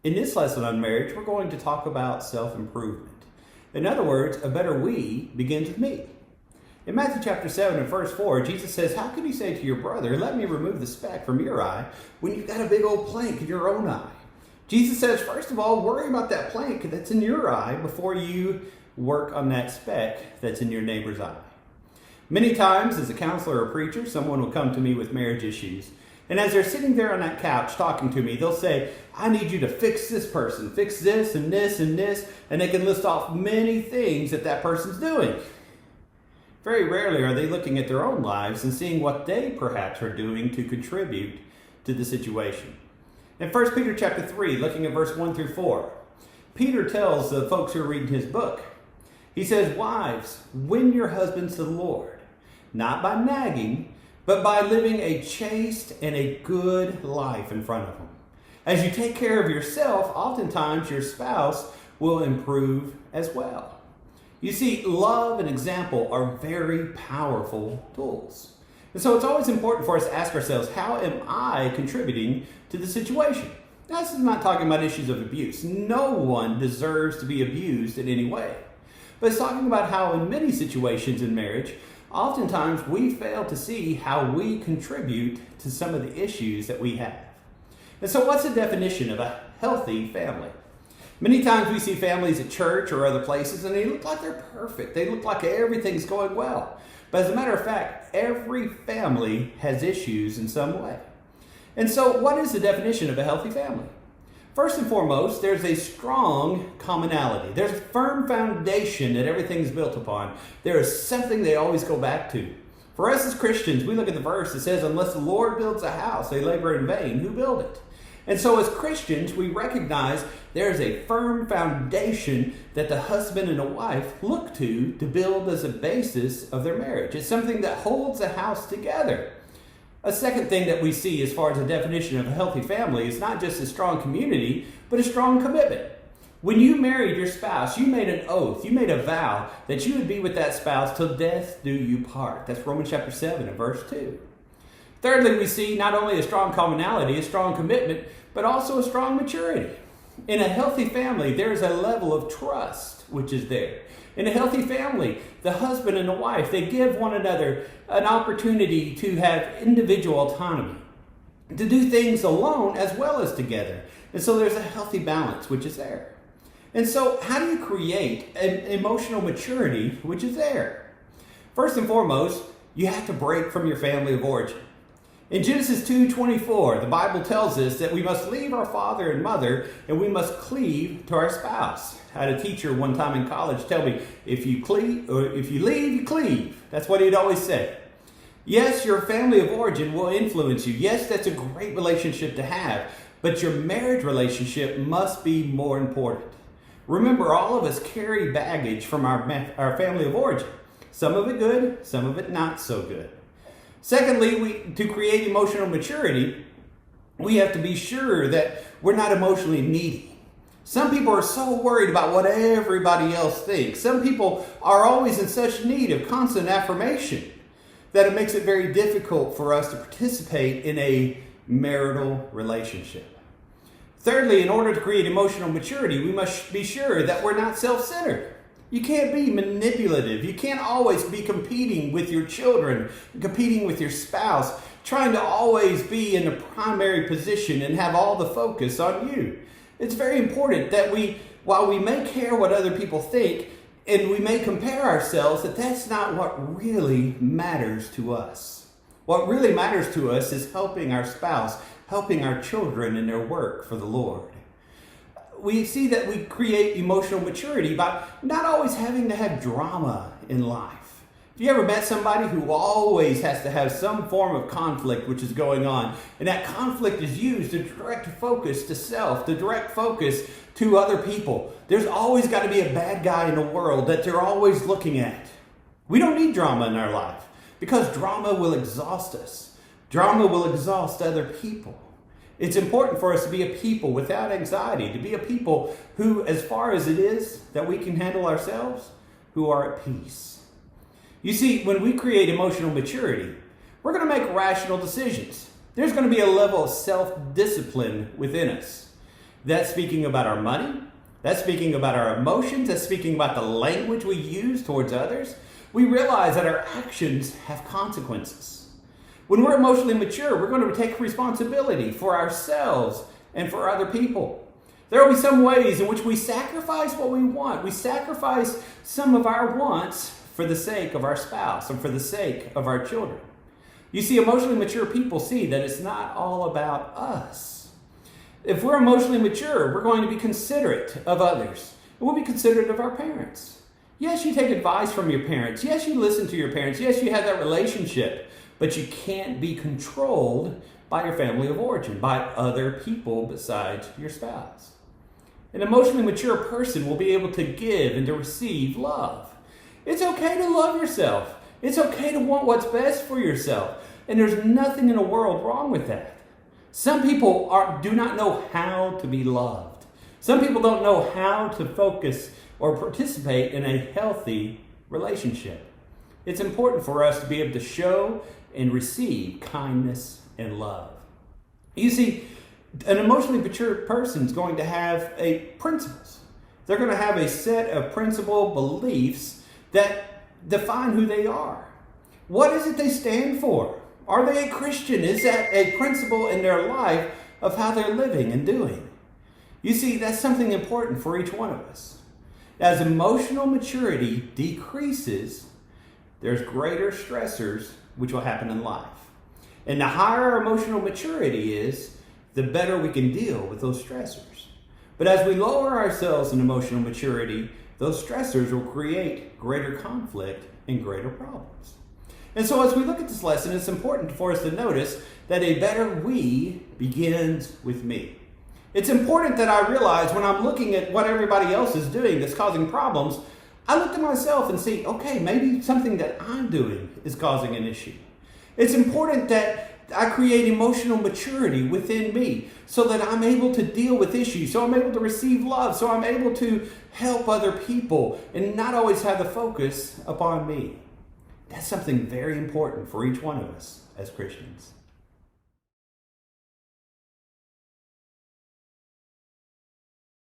In this lesson on marriage, we're going to talk about self-improvement. In other words, a better we begins with me. In Matthew chapter 7 and verse 4, Jesus says, how can you say to your brother, let me remove the speck from your eye, when you've got a big old plank in your own eye? Jesus says, first of all, worry about that plank that's in your eye before you work on that speck that's in your neighbor's eye. Many times, as a counselor or preacher, someone will come to me with marriage issues. And as they're sitting there on that couch talking to me, they'll say, I need you to fix this person, fix this and this and this, and they can list off many things that person's doing. Very rarely are they looking at their own lives and seeing what they perhaps are doing to contribute to the situation. In 1 Peter chapter 3, looking at verse 1 through 4, Peter tells the folks who are reading his book, he says, wives, win your husbands to the Lord, not by nagging, but by living a chaste and a good life in front of them. As you take care of yourself, oftentimes your spouse will improve as well. You see, love and example are very powerful tools. And so it's always important for us to ask ourselves, how am I contributing to the situation? Now, this is not talking about issues of abuse. No one deserves to be abused in any way. But it's talking about how in many situations in marriage, oftentimes we fail to see how we contribute to some of the issues that we have. And so what's the definition of a healthy family? Many times we see families at church or other places and they look like they're perfect. They look like everything's going well. But as a matter of fact, every family has issues in some way. And so what is the definition of a healthy family? First and foremost, there's a strong commonality. There's a firm foundation that everything's built upon. There is something they always go back to. For us as Christians, we look at the verse that says, unless the Lord builds a house, they labor in vain who build it. And so as Christians, we recognize there's a firm foundation that the husband and the wife look to build as a basis of their marriage. It's something that holds the house together. A second thing that we see as far as the definition of a healthy family is not just a strong community, but a strong commitment. When you married your spouse, you made an oath, you made a vow that you would be with that spouse till death do you part. That's Romans chapter 7 and verse 2. Thirdly, we see not only a strong commonality, a strong commitment, but also a strong maturity. In a healthy family, there's a level of trust which is there. In a healthy family, the husband and the wife, they give one another an opportunity to have individual autonomy, to do things alone as well as together. And so there's a healthy balance which is there. And so how do you create an emotional maturity which is there? First and foremost, you have to break from your family of origin. In Genesis 2:24, the Bible tells us that we must leave our father and mother and we must cleave to our spouse. I had a teacher one time in college tell me, if you leave, you cleave. That's what he'd always say. Yes, your family of origin will influence you. Yes, that's a great relationship to have, but your marriage relationship must be more important. Remember, all of us carry baggage from our family of origin. Some of it good, some of it not so good. Secondly, to create emotional maturity, we have to be sure that we're not emotionally needy. Some people are so worried about what everybody else thinks. Some people are always in such need of constant affirmation that it makes it very difficult for us to participate in a marital relationship. Thirdly, in order to create emotional maturity, we must be sure that we're not self-centered. You can't be manipulative. You can't always be competing with your children, competing with your spouse, trying to always be in the primary position and have all the focus on you. It's very important that while we may care what other people think, and we may compare ourselves, that's not what really matters to us. What really matters to us is helping our spouse, helping our children in their work for the Lord. We see that we create emotional maturity by not always having to have drama in life. Have you ever met somebody who always has to have some form of conflict which is going on, and that conflict is used to direct focus to self, to direct focus to other people? There's always got to be a bad guy in the world that they're always looking at. We don't need drama in our life because drama will exhaust us. Drama will exhaust other people. It's important for us to be a people without anxiety, to be a people who, as far as it is that we can handle ourselves, who are at peace. You see, when we create emotional maturity, we're going to make rational decisions. There's going to be a level of self-discipline within us. That's speaking about our money. That's speaking about our emotions. That's speaking about the language we use towards others. We realize that our actions have consequences. When we're emotionally mature, we're going to take responsibility for ourselves and for other people. There will be some ways in which we sacrifice what we want. We sacrifice some of our wants for the sake of our spouse and for the sake of our children. You see, emotionally mature people see that it's not all about us. If we're emotionally mature, we're going to be considerate of others. And we'll be considerate of our parents. Yes, you take advice from your parents. Yes, you listen to your parents. Yes, you have that relationship. But you can't be controlled by your family of origin, by other people besides your spouse. An emotionally mature person will be able to give and to receive love. It's okay to love yourself. It's okay to want what's best for yourself. And there's nothing in the world wrong with that. Some people do not know how to be loved. Some people don't know how to focus or participate in a healthy relationship. It's important for us to be able to show and receive kindness and love. You see, an emotionally mature person is going to have principles. They're going to have a set of principle beliefs that define who they are. What is it they stand for? Are they a Christian? Is that a principle in their life of how they're living and doing? You see, that's something important for each one of us. As emotional maturity decreases, there's greater stressors which will happen in life. And the higher our emotional maturity is, the better we can deal with those stressors. But as we lower ourselves in emotional maturity, those stressors will create greater conflict and greater problems. And so as we look at this lesson, it's important for us to notice that a better we begins with me. It's important that I realize when I'm looking at what everybody else is doing that's causing problems, I look to myself and see, okay, maybe something that I'm doing is causing an issue. It's important that I create emotional maturity within me so that I'm able to deal with issues, so I'm able to receive love, so I'm able to help other people and not always have the focus upon me. That's something very important for each one of us as Christians.